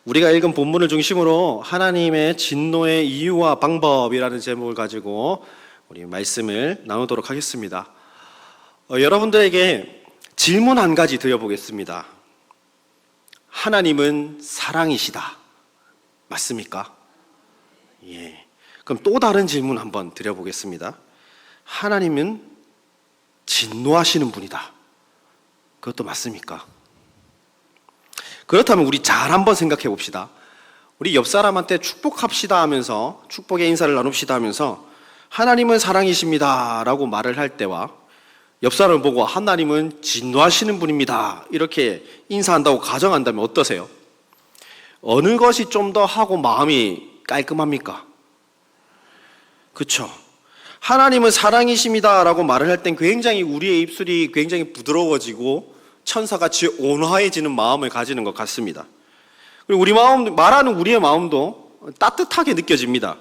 우리가 읽은 본문을 중심으로 하나님의 진노의 이유와 방법이라는 제목을 가지고 우리 말씀을 나누도록 하겠습니다. 여러분들에게 질문 한 가지 드려보겠습니다. 하나님은 사랑이시다. 맞습니까? 예. 그럼 또 다른 질문 한번 드려보겠습니다. 하나님은 진노하시는 분이다. 그것도 맞습니까? 그렇다면 우리 잘 한번 생각해 봅시다. 우리 옆 사람한테 축복합시다 하면서 축복의 인사를 나눕시다 하면서 하나님은 사랑이십니다 라고 말을 할 때와 옆 사람을 보고 하나님은 진노하시는 분입니다 이렇게 인사한다고 가정한다면 어떠세요? 어느 것이 좀 더 하고 마음이 깔끔합니까? 그렇죠? 하나님은 사랑이십니다 라고 말을 할 땐 굉장히 우리의 입술이 굉장히 부드러워지고 천사같이 온화해지는 마음을 가지는 것 같습니다. 그리고 우리 마음, 말하는 우리의 마음도 따뜻하게 느껴집니다.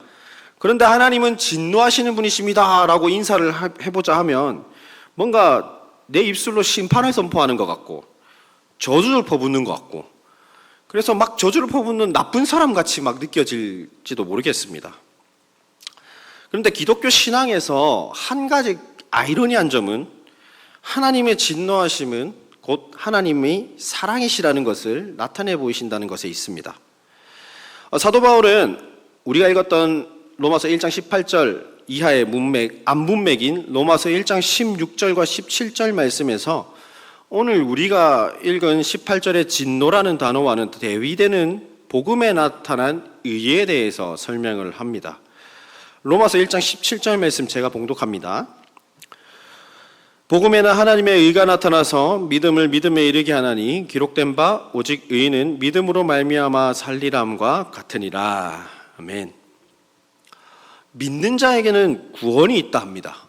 그런데 하나님은 진노하시는 분이십니다 라고 인사를 해보자 하면 뭔가 내 입술로 심판을 선포하는 것 같고 저주를 퍼붓는 것 같고 그래서 막 저주를 퍼붓는 나쁜 사람 같이 막 느껴질지도 모르겠습니다. 그런데 기독교 신앙에서 한 가지 아이러니한 점은 하나님의 진노하심은 곧 하나님의 사랑이시라는 것을 나타내 보이신다는 것에 있습니다. 사도 바울은 우리가 읽었던 로마서 1장 18절 이하의 문맥, 앞문맥인 로마서 1장 16절과 17절 말씀에서 오늘 우리가 읽은 18절의 진노라는 단어와는 대비되는 복음에 나타난 의에 대해서 설명을 합니다. 로마서 1장 17절 말씀 제가 봉독합니다. 복음에는 하나님의 의가 나타나서 믿음을 믿음에 이르게 하나니 기록된 바 오직 의인은 믿음으로 말미암아 살리람과 같으니라. 아멘. 믿는 자에게는 구원이 있다 합니다.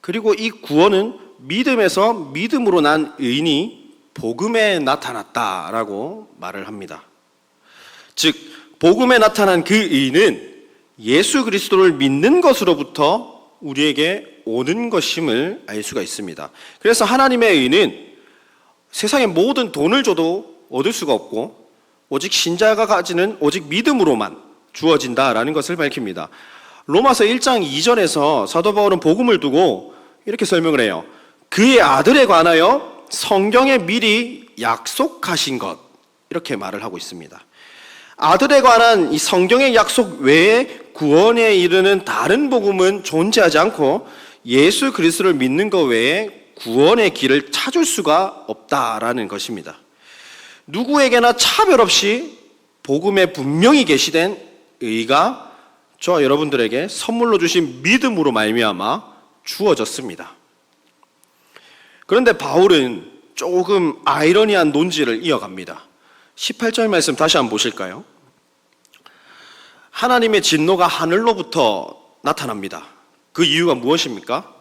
그리고 이 구원은 믿음에서 믿음으로 난 의인이 복음에 나타났다라고 말을 합니다. 즉 복음에 나타난 그 의인은 예수 그리스도를 믿는 것으로부터 우리에게 오는 것임을 알 수가 있습니다. 그래서 하나님의 의는 세상의 모든 돈을 줘도 얻을 수가 없고 오직 신자가 가지는 오직 믿음으로만 주어진다라는 것을 밝힙니다. 로마서 1장 2절에서 사도 바울은 복음을 두고 이렇게 설명을 해요. 그의 아들에 관하여 성경에 미리 약속하신 것 이렇게 말을 하고 있습니다. 아들에 관한 이 성경의 약속 외에 구원에 이르는 다른 복음은 존재하지 않고 예수 그리스도를 믿는 것 외에 구원의 길을 찾을 수가 없다라는 것입니다. 누구에게나 차별 없이 복음에 분명히 계시된 의가 저와 여러분들에게 선물로 주신 믿음으로 말미암아 주어졌습니다. 그런데 바울은 조금 아이러니한 논지를 이어갑니다. 18절 말씀 다시 한번 보실까요? 하나님의 진노가 하늘로부터 나타납니다. 그 이유가 무엇입니까?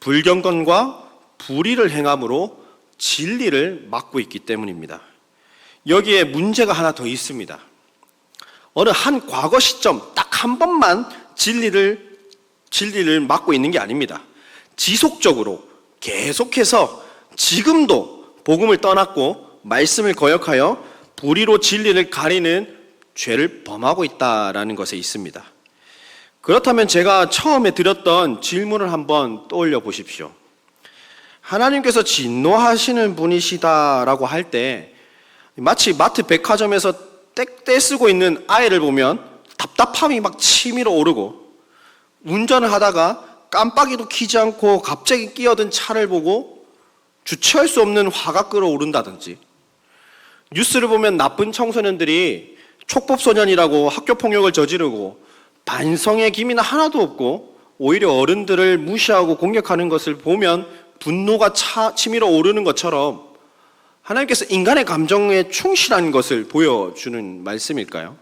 불경건과 불의를 행함으로 진리를 막고 있기 때문입니다. 여기에 문제가 하나 더 있습니다. 어느 한 과거 시점 딱 한 번만 진리를 막고 있는 게 아닙니다. 지속적으로 계속해서 지금도 복음을 떠났고 말씀을 거역하여 불의로 진리를 가리는 죄를 범하고 있다라는 것에 있습니다. 그렇다면 제가 처음에 드렸던 질문을 한번 떠올려 보십시오. 하나님께서 진노하시는 분이시다라고 할 때 마치 마트 백화점에서 떼쓰고 있는 아이를 보면 답답함이 막 치밀어 오르고 운전을 하다가 깜빡이도 켜지 않고 갑자기 끼어든 차를 보고 주체할 수 없는 화가 끓어오른다든지 뉴스를 보면 나쁜 청소년들이 촉법소년이라고 학교폭력을 저지르고 반성의 기미는 하나도 없고 오히려 어른들을 무시하고 공격하는 것을 보면 분노가 치밀어 오르는 것처럼 하나님께서 인간의 감정에 충실한 것을 보여주는 말씀일까요?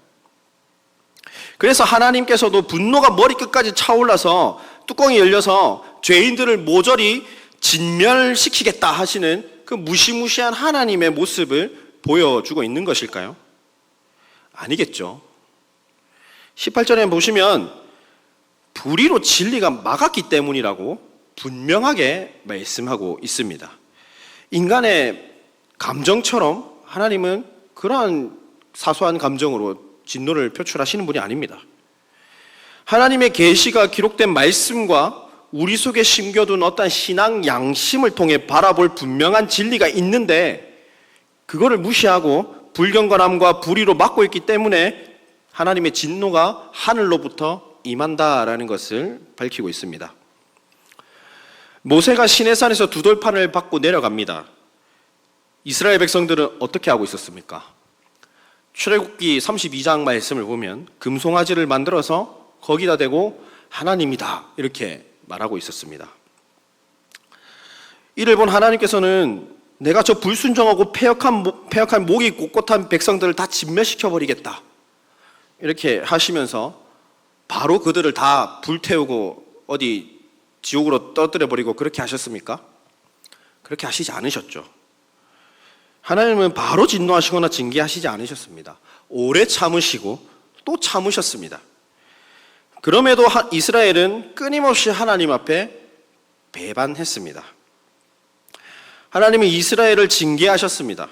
그래서 하나님께서도 분노가 머리끝까지 차올라서 뚜껑이 열려서 죄인들을 모조리 진멸시키겠다 하시는 그 무시무시한 하나님의 모습을 보여주고 있는 것일까요? 아니겠죠. 18절에 보시면 불의로 진리가 막았기 때문이라고 분명하게 말씀하고 있습니다. 인간의 감정처럼 하나님은 그러한 사소한 감정으로 진노를 표출하시는 분이 아닙니다. 하나님의 계시가 기록된 말씀과 우리 속에 심겨둔 어떤 신앙 양심을 통해 바라볼 분명한 진리가 있는데 그거를 무시하고 불경건함과 불의로 막고 있기 때문에 하나님의 진노가 하늘로부터 임한다라는 것을 밝히고 있습니다. 모세가 시내산에서 두 돌판을 받고 내려갑니다. 이스라엘 백성들은 어떻게 하고 있었습니까? 출애굽기 32장 말씀을 보면 금송아지를 만들어서 거기다 대고 하나님이다 이렇게 말하고 있었습니다. 이를 본 하나님께서는 내가 저 불순종하고 패역한 목이 꼿꼿한 백성들을 다 진멸시켜버리겠다 이렇게 하시면서 바로 그들을 다 불태우고 어디 지옥으로 떨어뜨려버리고 그렇게 하셨습니까? 그렇게 하시지 않으셨죠. 하나님은 바로 진노하시거나 징계하시지 않으셨습니다. 오래 참으시고 또 참으셨습니다. 그럼에도 이스라엘은 끊임없이 하나님 앞에 배반했습니다. 하나님은 이스라엘을 징계하셨습니다.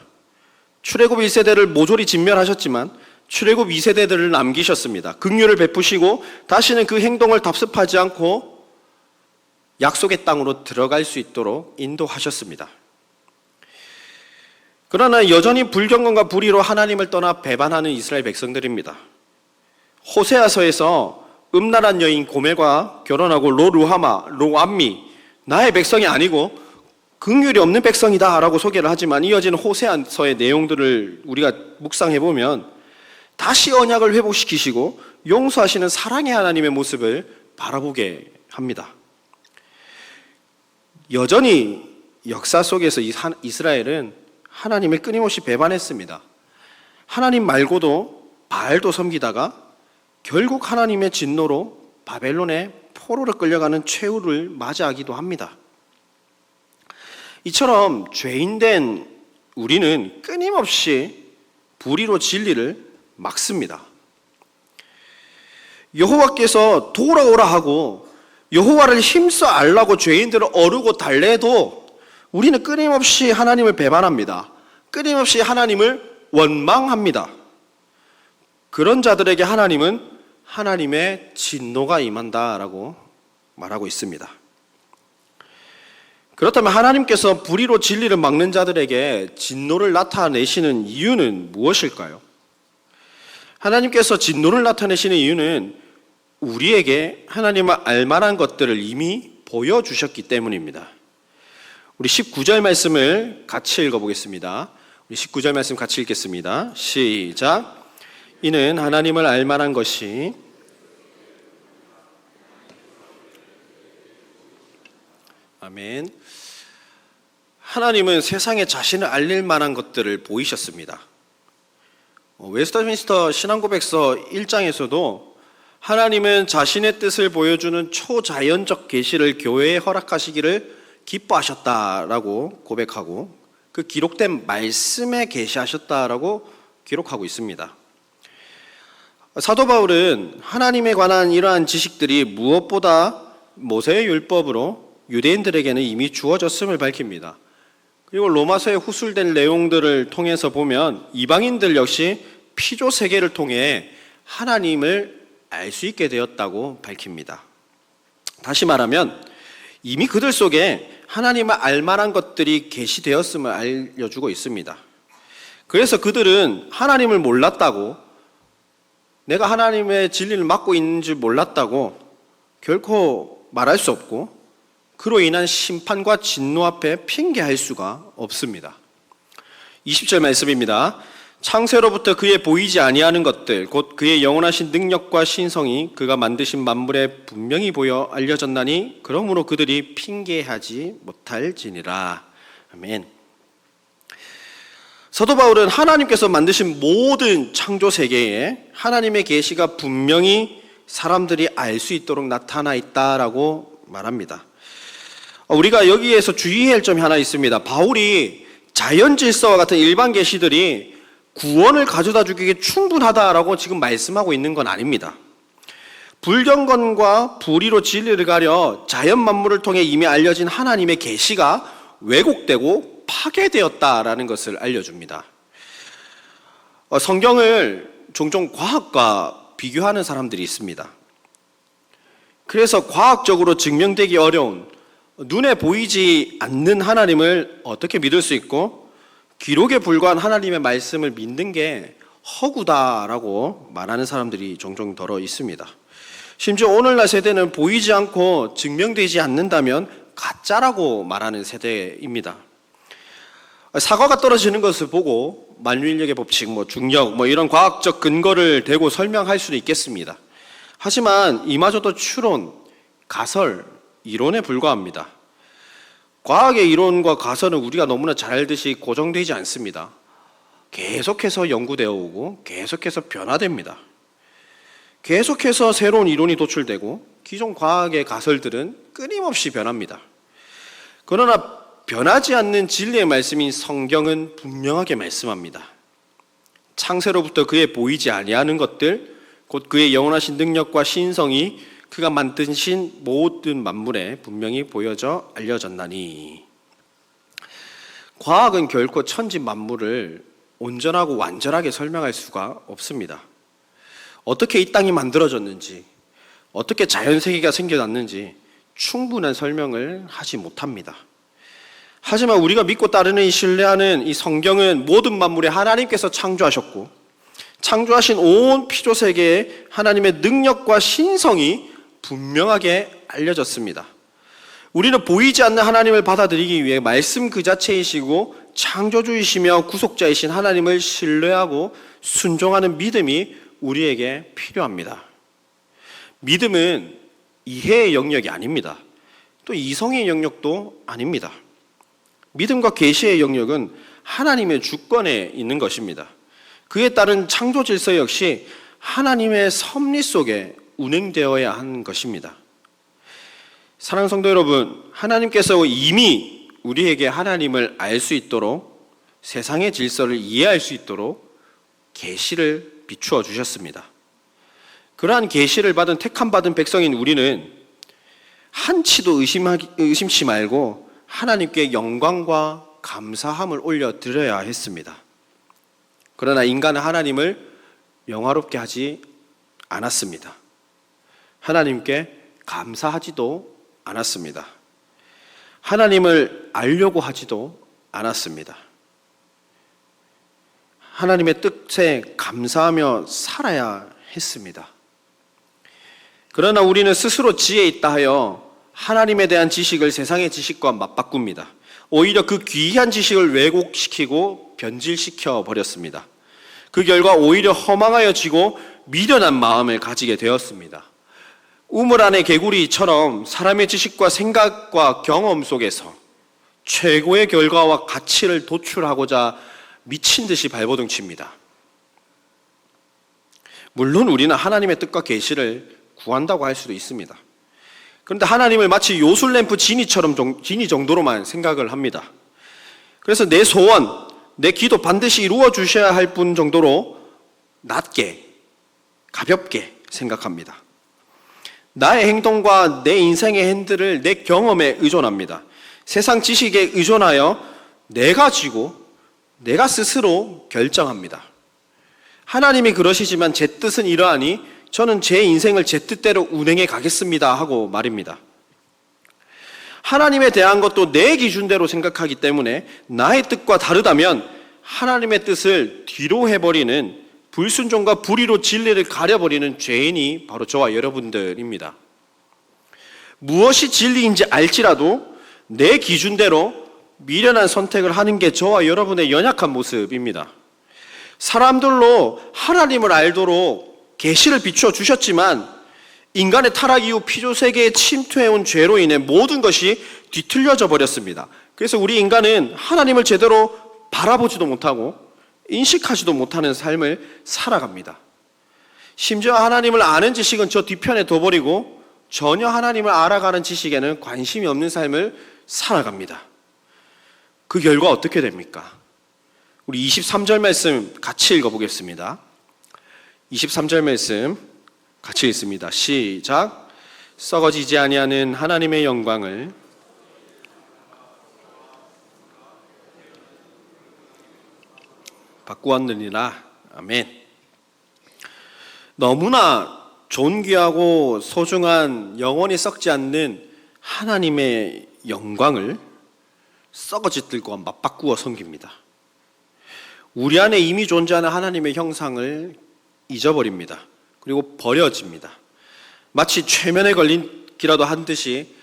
출애굽 1세대를 모조리 진멸하셨지만 출애굽 2세대들을 남기셨습니다. 긍휼을 베푸시고 다시는 그 행동을 답습하지 않고 약속의 땅으로 들어갈 수 있도록 인도하셨습니다. 그러나 여전히 불경건과 불의로 하나님을 떠나 배반하는 이스라엘 백성들입니다. 호세아서에서 음란한 여인 고멜과 결혼하고 로암미 나의 백성이 아니고 긍휼이 없는 백성이다 라고 소개를 하지만 이어지는 호세아서의 내용들을 우리가 묵상해 보면 다시 언약을 회복시키시고 용서하시는 사랑의 하나님의 모습을 바라보게 합니다. 여전히 역사 속에서 이스라엘은 하나님을 끊임없이 배반했습니다. 하나님 말고도 바알도 섬기다가 결국 하나님의 진노로 바벨론의 포로로 끌려가는 최후를 맞이하기도 합니다. 이처럼 죄인된 우리는 끊임없이 불의로 진리를 막습니다. 여호와께서 돌아오라 하고 여호와를 힘써 알라고 죄인들을 어르고 달래도 우리는 끊임없이 하나님을 배반합니다. 끊임없이 하나님을 원망합니다. 그런 자들에게 하나님은 하나님의 진노가 임한다라고 말하고 있습니다. 그렇다면 하나님께서 불의로 진리를 막는 자들에게 진노를 나타내시는 이유는 무엇일까요? 하나님께서 진노를 나타내시는 이유는 우리에게 하나님을 알만한 것들을 이미 보여주셨기 때문입니다. 우리 19절 말씀을 같이 읽어보겠습니다. 우리 19절 말씀 같이 읽겠습니다. 시작. 이는 하나님을 알만한 것이 아멘. 하나님은 세상에 자신을 알릴 만한 것들을 보이셨습니다. 웨스터민스터 신앙고백서 1장에서도 하나님은 자신의 뜻을 보여주는 초자연적 계시를 교회에 허락하시기를 기뻐하셨다라고 고백하고 그 기록된 말씀에 계시하셨다라고 기록하고 있습니다. 사도 바울은 하나님에 관한 이러한 지식들이 무엇보다 모세의 율법으로 유대인들에게는 이미 주어졌음을 밝힙니다. 그리고 로마서에 후술된 내용들을 통해서 보면 이방인들 역시 피조 세계를 통해 하나님을 알 수 있게 되었다고 밝힙니다. 다시 말하면 이미 그들 속에 하나님을 알만한 것들이 계시되었음을 알려주고 있습니다. 그래서 그들은 하나님을 몰랐다고, 내가 하나님의 진리를 맡고 있는 줄 몰랐다고 결코 말할 수 없고 그로 인한 심판과 진노 앞에 핑계할 수가 없습니다. 20절 말씀입니다. 창세로부터 그의 보이지 아니하는 것들 곧 그의 영원하신 능력과 신성이 그가 만드신 만물에 분명히 보여 알려졌나니 그러므로 그들이 핑계하지 못할지니라. 아멘. 사도 바울은 하나님께서 만드신 모든 창조 세계에 하나님의 계시가 분명히 사람들이 알 수 있도록 나타나 있다라고 말합니다. 우리가 여기에서 주의해야 할 점이 하나 있습니다. 바울이 자연 질서와 같은 일반 계시들이 구원을 가져다 주기에 충분하다라고 지금 말씀하고 있는 건 아닙니다. 불경건과 불의로 진리를 가려 자연 만물을 통해 이미 알려진 하나님의 계시가 왜곡되고 파괴되었다라는 것을 알려줍니다. 성경을 종종 과학과 비교하는 사람들이 있습니다. 그래서 과학적으로 증명되기 어려운 눈에 보이지 않는 하나님을 어떻게 믿을 수 있고 기록에 불과한 하나님의 말씀을 믿는 게 허구다라고 말하는 사람들이 종종 더러 있습니다. 심지어 오늘날 세대는 보이지 않고 증명되지 않는다면 가짜라고 말하는 세대입니다. 사과가 떨어지는 것을 보고 만유인력의 법칙, 중력, 이런 과학적 근거를 대고 설명할 수도 있겠습니다. 하지만 이마저도 추론, 가설, 이론에 불과합니다. 과학의 이론과 가설은 우리가 너무나 잘 알듯이 고정되지 않습니다. 계속해서 연구되어 오고 계속해서 변화됩니다. 계속해서 새로운 이론이 도출되고 기존 과학의 가설들은 끊임없이 변합니다. 그러나 변하지 않는 진리의 말씀인 성경은 분명하게 말씀합니다. 창세로부터 그의 보이지 아니하는 것들, 곧 그의 영원하신 능력과 신성이 그가 만드신 모든 만물에 분명히 보여져 알려졌나니. 과학은 결코 천지 만물을 온전하고 완전하게 설명할 수가 없습니다. 어떻게 이 땅이 만들어졌는지, 어떻게 자연세계가 생겨났는지 충분한 설명을 하지 못합니다. 하지만 우리가 믿고 따르는 신뢰하는 이 성경은 모든 만물에 하나님께서 창조하셨고 창조하신 온 피조세계에 하나님의 능력과 신성이 분명하게 알려졌습니다. 우리는 보이지 않는 하나님을 받아들이기 위해 말씀 그 자체이시고 창조주이시며 구속자이신 하나님을 신뢰하고 순종하는 믿음이 우리에게 필요합니다. 믿음은 이해의 영역이 아닙니다. 또 이성의 영역도 아닙니다. 믿음과 계시의 영역은 하나님의 주권에 있는 것입니다. 그에 따른 창조 질서 역시 하나님의 섭리 속에 운행되어야 하는 것입니다. 사랑하는 성도 여러분, 하나님께서 이미 우리에게 하나님을 알 수 있도록 세상의 질서를 이해할 수 있도록 계시를 비추어 주셨습니다. 그러한 계시를 받은 택함받은 백성인 우리는 한치도 의심치 말고 하나님께 영광과 감사함을 올려드려야 했습니다. 그러나 인간은 하나님을 영화롭게 하지 않았습니다. 하나님께 감사하지도 않았습니다. 하나님을 알려고 하지도 않았습니다. 하나님의 뜻에 감사하며 살아야 했습니다. 그러나 우리는 스스로 지혜 있다 하여 하나님에 대한 지식을 세상의 지식과 맞바꿉니다. 오히려 그 귀한 지식을 왜곡시키고 변질시켜 버렸습니다. 그 결과 오히려 허망하여지고 미련한 마음을 가지게 되었습니다. 우물 안의 개구리처럼 사람의 지식과 생각과 경험 속에서 최고의 결과와 가치를 도출하고자 미친 듯이 발버둥 칩니다. 물론 우리는 하나님의 뜻과 계시를 구한다고 할 수도 있습니다. 그런데 하나님을 마치 요술램프 지니 정도로만 생각을 합니다. 그래서 내 소원, 내 기도 반드시 이루어 주셔야 할 분 정도로 낮게, 가볍게 생각합니다. 나의 행동과 내 인생의 핸들을 내 경험에 의존합니다. 세상 지식에 의존하여 내가 쥐고 내가 스스로 결정합니다. 하나님이 그러시지만 제 뜻은 이러하니 저는 제 인생을 제 뜻대로 운행해 가겠습니다 하고 말입니다. 하나님에 대한 것도 내 기준대로 생각하기 때문에 나의 뜻과 다르다면 하나님의 뜻을 뒤로 해버리는 불순종과 불의로 진리를 가려버리는 죄인이 바로 저와 여러분들입니다. 무엇이 진리인지 알지라도 내 기준대로 미련한 선택을 하는 게 저와 여러분의 연약한 모습입니다. 사람들로 하나님을 알도록 계시를 비추어 주셨지만 인간의 타락 이후 피조세계에 침투해온 죄로 인해 모든 것이 뒤틀려져 버렸습니다. 그래서 우리 인간은 하나님을 제대로 바라보지도 못하고 인식하지도 못하는 삶을 살아갑니다. 심지어 하나님을 아는 지식은 저 뒤편에 둬버리고 전혀 하나님을 알아가는 지식에는 관심이 없는 삶을 살아갑니다. 그 결과 어떻게 됩니까? 우리 23절 말씀 같이 읽어보겠습니다. 23절 말씀 같이 읽습니다. 시작. 썩어지지 아니하는 하나님의 영광을 바꾸었느니라. 아멘. 너무나 존귀하고 소중한 영원히 썩지 않는 하나님의 영광을 썩어질 들과 맞바꾸어 섬깁니다. 우리 안에 이미 존재하는 하나님의 형상을 잊어버립니다. 그리고 버려집니다. 마치 최면에 걸린 기라도 한 듯이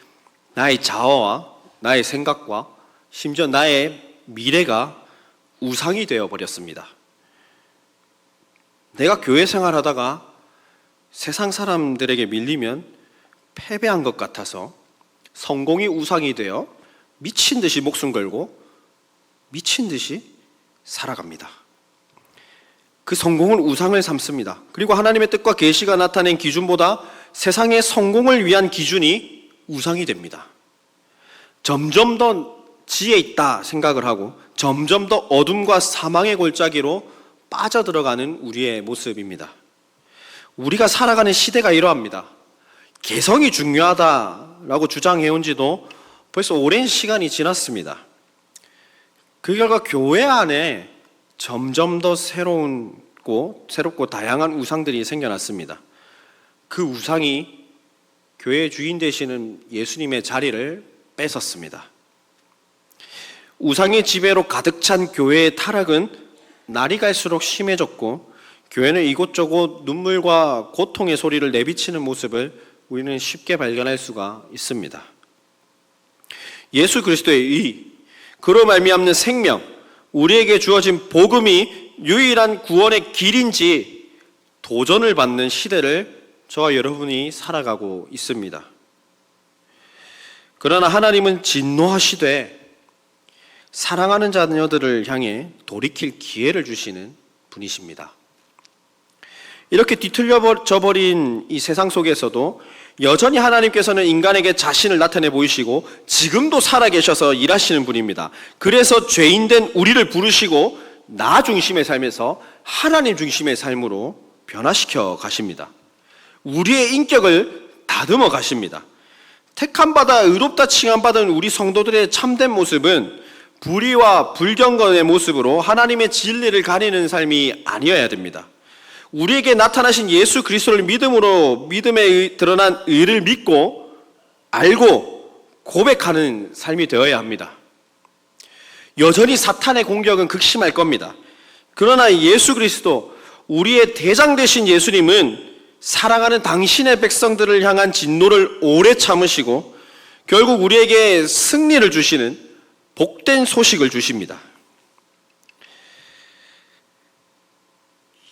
나의 자아와 나의 생각과 심지어 나의 미래가 우상이 되어버렸습니다. 내가 교회 생활하다가 세상 사람들에게 밀리면 패배한 것 같아서 성공이 우상이 되어 미친 듯이 목숨 걸고 미친 듯이 살아갑니다. 그 성공은 우상을 삼습니다. 그리고 하나님의 뜻과 계시가 나타낸 기준보다 세상의 성공을 위한 기준이 우상이 됩니다. 점점 더 지혜 있다 생각을 하고 점점 더 어둠과 사망의 골짜기로 빠져들어가는 우리의 모습입니다. 우리가 살아가는 시대가 이러합니다. 개성이 중요하다라고 주장해온 지도 벌써 오랜 시간이 지났습니다. 그 결과 교회 안에 점점 더 새롭고 다양한 우상들이 생겨났습니다. 그 우상이 교회의 주인 되시는 예수님의 자리를 뺏었습니다. 우상의 지배로 가득 찬 교회의 타락은 날이 갈수록 심해졌고 교회는 이곳저곳 눈물과 고통의 소리를 내비치는 모습을 우리는 쉽게 발견할 수가 있습니다. 예수 그리스도의 의, 그로 말미암는 생명, 우리에게 주어진 복음이 유일한 구원의 길인지 도전을 받는 시대를 저와 여러분이 살아가고 있습니다. 그러나 하나님은 진노하시되 사랑하는 자녀들을 향해 돌이킬 기회를 주시는 분이십니다. 이렇게 뒤틀려져 버린 이 세상 속에서도 여전히 하나님께서는 인간에게 자신을 나타내 보이시고 지금도 살아계셔서 일하시는 분입니다. 그래서 죄인된 우리를 부르시고 나 중심의 삶에서 하나님 중심의 삶으로 변화시켜 가십니다. 우리의 인격을 다듬어 가십니다. 택함받아 의롭다 칭함받은 우리 성도들의 참된 모습은 불의와 불경건의 모습으로 하나님의 진리를 가리는 삶이 아니어야 됩니다. 우리에게 나타나신 예수 그리스도를 믿음에 드러난 의를 믿고 알고 고백하는 삶이 되어야 합니다. 여전히 사탄의 공격은 극심할 겁니다. 그러나 예수 그리스도, 우리의 대장 되신 예수님은 사랑하는 당신의 백성들을 향한 진노를 오래 참으시고 결국 우리에게 승리를 주시는 복된 소식을 주십니다.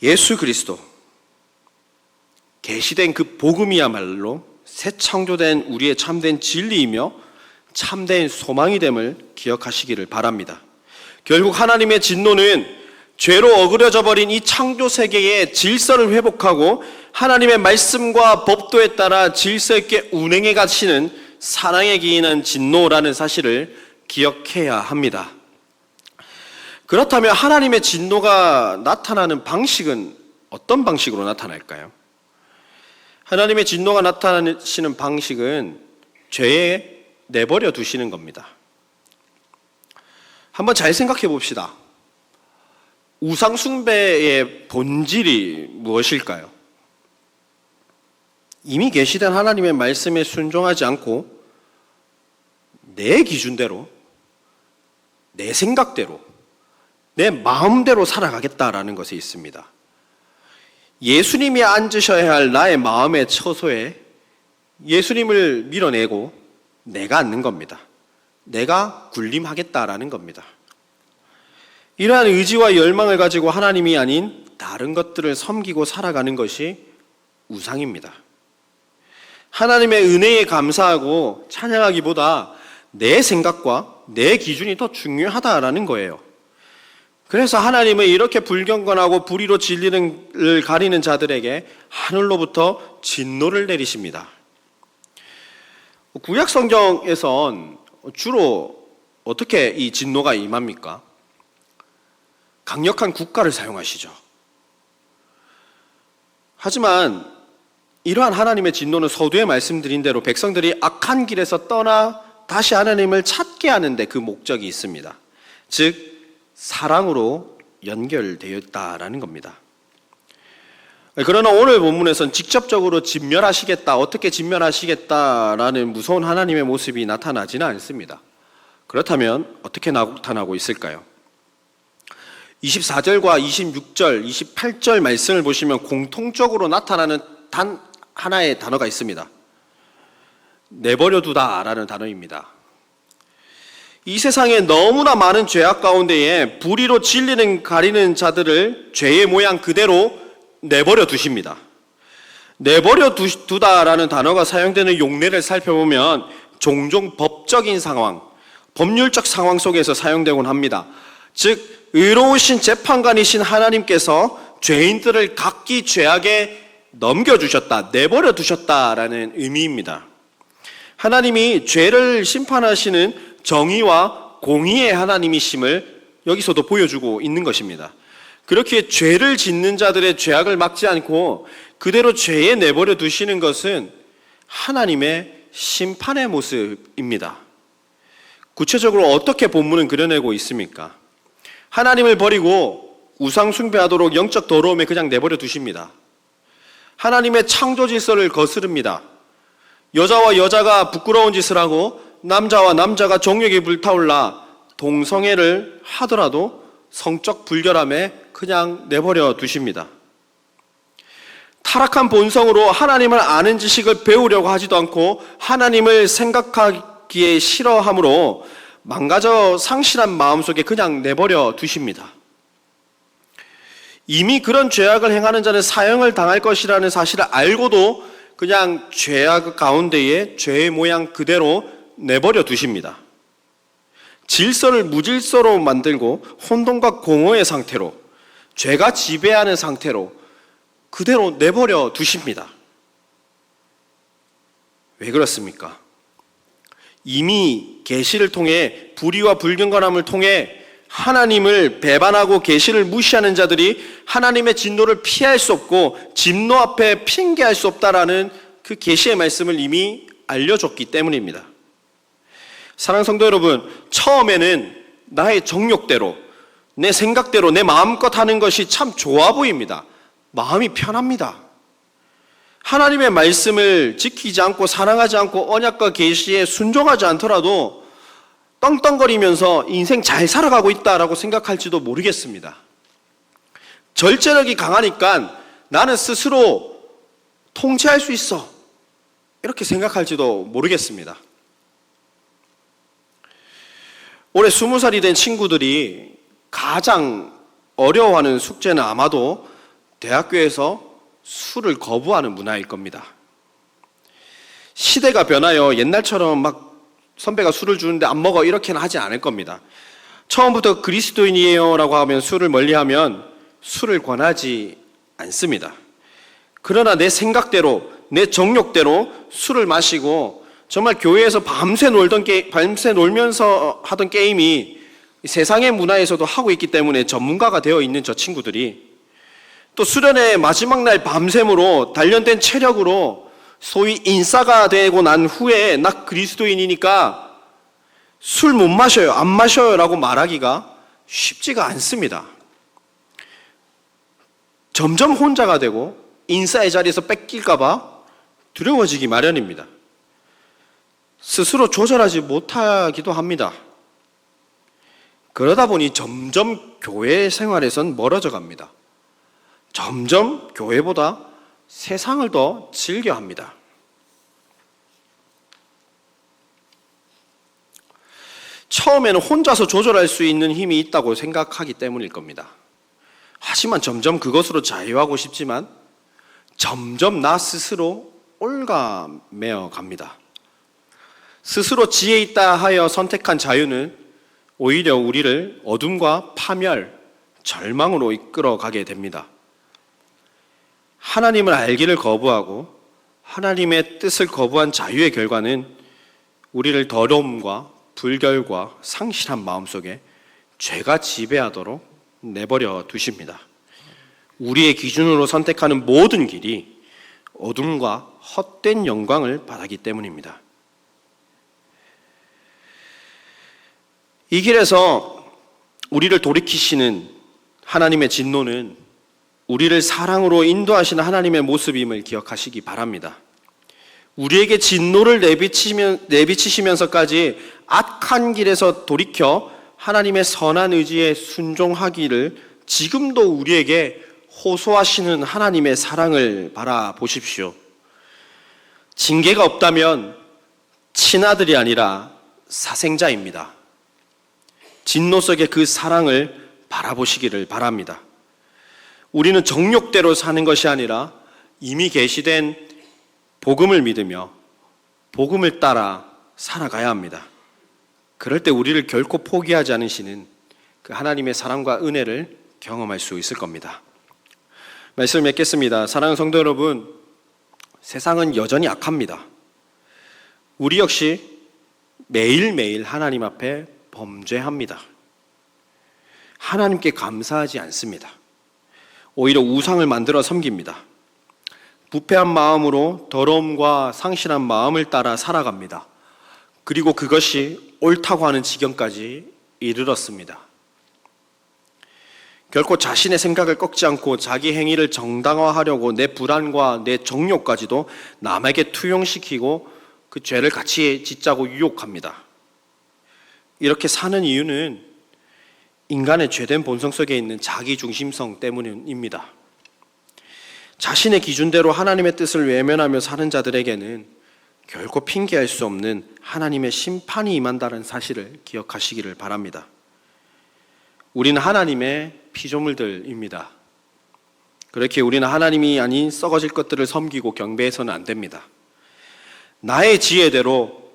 예수 그리스도, 계시된 그 복음이야말로 새 창조된 우리의 참된 진리이며 참된 소망이 됨을 기억하시기를 바랍니다. 결국 하나님의 진노는 죄로 어그러져 버린 이 창조 세계의 질서를 회복하고 하나님의 말씀과 법도에 따라 질서 있게 운행해 가시는 사랑에 기인한 진노라는 사실을 기억해야 합니다. 그렇다면 하나님의 진노가 나타나는 방식은 어떤 방식으로 나타날까요? 하나님의 진노가 나타나시는 방식은 죄에 내버려 두시는 겁니다. 한번 잘 생각해 봅시다. 우상숭배의 본질이 무엇일까요? 이미 계시된 하나님의 말씀에 순종하지 않고 내 기준대로, 내 생각대로, 내 마음대로 살아가겠다라는 것에 있습니다. 예수님이 앉으셔야 할 나의 마음의 처소에 예수님을 밀어내고 내가 앉는 겁니다. 내가 군림하겠다라는 겁니다. 이러한 의지와 열망을 가지고 하나님이 아닌 다른 것들을 섬기고 살아가는 것이 우상입니다. 하나님의 은혜에 감사하고 찬양하기보다 내 생각과 내 기준이 더 중요하다라는 거예요. 그래서 하나님은 이렇게 불경건하고 불의로 진리를 가리는 자들에게 하늘로부터 진노를 내리십니다. 구약 성경에선 주로 어떻게 이 진노가 임합니까? 강력한 국가를 사용하시죠. 하지만 이러한 하나님의 진노는 서두에 말씀드린 대로 백성들이 악한 길에서 떠나 다시 하나님을 찾게 하는 데 그 목적이 있습니다. 즉 사랑으로 연결되어 있다라는 겁니다. 그러나 오늘 본문에서는 직접적으로 진멸하시겠다, 어떻게 진멸하시겠다라는 무서운 하나님의 모습이 나타나지는 않습니다. 그렇다면 어떻게 나타나고 있을까요? 24절과 26절, 28절 말씀을 보시면 공통적으로 나타나는 단 하나의 단어가 있습니다. 내버려 두다라는 단어입니다. 이 세상에 너무나 많은 죄악 가운데에 불의로 진리는 가리는 자들을 죄의 모양 그대로 내버려 두십니다. 내버려 두다라는 단어가 사용되는 용례를 살펴보면 종종 법적인 상황, 법률적 상황 속에서 사용되곤 합니다. 즉 의로우신 재판관이신 하나님께서 죄인들을 각기 죄악에 넘겨주셨다, 내버려 두셨다라는 의미입니다. 하나님이 죄를 심판하시는 정의와 공의의 하나님이심을 여기서도 보여주고 있는 것입니다. 그렇게 죄를 짓는 자들의 죄악을 막지 않고 그대로 죄에 내버려 두시는 것은 하나님의 심판의 모습입니다. 구체적으로 어떻게 본문은 그려내고 있습니까? 하나님을 버리고 우상 숭배하도록 영적 더러움에 그냥 내버려 두십니다. 하나님의 창조 질서를 거스릅니다. 여자와 여자가 부끄러운 짓을 하고 남자와 남자가 정욕에 불타올라 동성애를 하더라도 성적 불결함에 그냥 내버려 두십니다. 타락한 본성으로 하나님을 아는 지식을 배우려고 하지도 않고 하나님을 생각하기에 싫어함으로 망가져 상실한 마음속에 그냥 내버려 두십니다. 이미 그런 죄악을 행하는 자는 사형을 당할 것이라는 사실을 알고도 그냥 죄악 가운데에 죄의 모양 그대로 내버려 두십니다. 질서를 무질서로 만들고 혼돈과 공허의 상태로, 죄가 지배하는 상태로 그대로 내버려 두십니다. 왜 그렇습니까? 이미 계시를 통해, 불의와 불경건함을 통해 하나님을 배반하고 계시를 무시하는 자들이 하나님의 진노를 피할 수 없고 진노 앞에 핑계할 수 없다라는 그 계시의 말씀을 이미 알려줬기 때문입니다. 사랑하는 성도 여러분, 처음에는 나의 정욕대로, 내 생각대로, 내 마음껏 하는 것이 참 좋아 보입니다. 마음이 편합니다. 하나님의 말씀을 지키지 않고 사랑하지 않고 언약과 계시에 순종하지 않더라도 떵떵거리면서 인생 잘 살아가고 있다라고 생각할지도 모르겠습니다. 절제력이 강하니까 나는 스스로 통제할 수 있어, 이렇게 생각할지도 모르겠습니다. 올해 20살이 된 친구들이 가장 어려워하는 숙제는 아마도 대학교에서 술을 거부하는 문화일 겁니다. 시대가 변하여 옛날처럼 막 선배가 술을 주는데 안 먹어 이렇게는 하지 않을 겁니다. 처음부터 그리스도인이에요 라고 하면 술을 멀리하면 술을 권하지 않습니다. 그러나 내 생각대로, 내 정욕대로 술을 마시고 정말 교회에서 밤새 놀면서 하던 게임이 세상의 문화에서도 하고 있기 때문에 전문가가 되어 있는 저 친구들이 또 수련의 마지막 날 밤샘으로 단련된 체력으로 소위 인싸가 되고 난 후에 나 그리스도인이니까 술 못 마셔요, 안 마셔요 라고 말하기가 쉽지가 않습니다. 점점 혼자가 되고 인싸의 자리에서 뺏길까봐 두려워지기 마련입니다. 스스로 조절하지 못하기도 합니다. 그러다 보니 점점 교회 생활에선 멀어져 갑니다. 점점 교회보다 세상을 더 즐겨합니다. 처음에는 혼자서 조절할 수 있는 힘이 있다고 생각하기 때문일 겁니다. 하지만 점점 그것으로 자유하고 싶지만 점점 나 스스로 올가매어 갑니다. 스스로 지혜 있다 하여 선택한 자유는 오히려 우리를 어둠과 파멸, 절망으로 이끌어가게 됩니다. 하나님을 알기를 거부하고 하나님의 뜻을 거부한 자유의 결과는 우리를 더러움과 불결과 상실한 마음속에 죄가 지배하도록 내버려 두십니다. 우리의 기준으로 선택하는 모든 길이 어둠과 헛된 영광을 바라기 때문입니다. 이 길에서 우리를 돌이키시는 하나님의 진노는 우리를 사랑으로 인도하시는 하나님의 모습임을 기억하시기 바랍니다. 우리에게 진노를 내비치시면서까지 악한 길에서 돌이켜 하나님의 선한 의지에 순종하기를 지금도 우리에게 호소하시는 하나님의 사랑을 바라보십시오. 징계가 없다면 친아들이 아니라 사생자입니다. 진노 속의 그 사랑을 바라보시기를 바랍니다. 우리는 정욕대로 사는 것이 아니라 이미 계시된 복음을 믿으며 복음을 따라 살아가야 합니다. 그럴 때 우리를 결코 포기하지 않으시는 그 하나님의 사랑과 은혜를 경험할 수 있을 겁니다. 말씀을 맺겠습니다. 사랑하는 성도 여러분, 세상은 여전히 악합니다. 우리 역시 매일매일 하나님 앞에 범죄합니다. 하나님께 감사하지 않습니다. 오히려 우상을 만들어 섬깁니다. 부패한 마음으로 더러움과 상실한 마음을 따라 살아갑니다. 그리고 그것이 옳다고 하는 지경까지 이르렀습니다. 결코 자신의 생각을 꺾지 않고 자기 행위를 정당화하려고 내 불안과 내 정욕까지도 남에게 투영시키고 그 죄를 같이 짓자고 유혹합니다. 이렇게 사는 이유는 인간의 죄된 본성 속에 있는 자기 중심성 때문입니다. 자신의 기준대로 하나님의 뜻을 외면하며 사는 자들에게는 결코 핑계할 수 없는 하나님의 심판이 임한다는 사실을 기억하시기를 바랍니다. 우리는 하나님의 피조물들입니다. 그렇게 우리는 하나님이 아닌 썩어질 것들을 섬기고 경배해서는 안 됩니다. 나의 지혜대로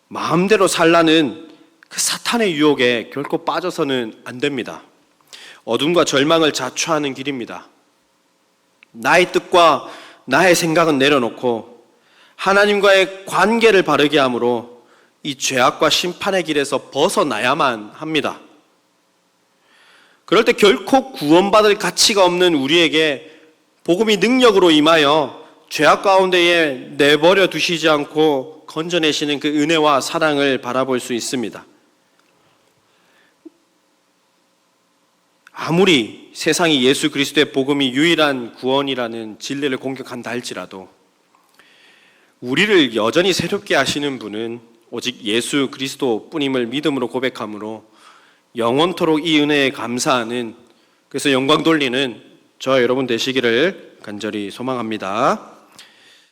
마음대로 살라는 그 사탄의 유혹에 결코 빠져서는 안 됩니다. 어둠과 절망을 자초하는 길입니다. 나의 뜻과 나의 생각은 내려놓고 하나님과의 관계를 바르게 함으로 이 죄악과 심판의 길에서 벗어나야만 합니다. 그럴 때 결코 구원받을 가치가 없는 우리에게 복음이 능력으로 임하여 죄악 가운데에 내버려 두시지 않고 건져내시는 그 은혜와 사랑을 바라볼 수 있습니다. 아무리 세상이 예수 그리스도의 복음이 유일한 구원이라는 진리를 공격한다 할지라도 우리를 여전히 새롭게 하시는 분은 오직 예수 그리스도 뿐임을 믿음으로 고백함으로 영원토록 이 은혜에 감사하는, 그래서 영광 돌리는 저와 여러분 되시기를 간절히 소망합니다.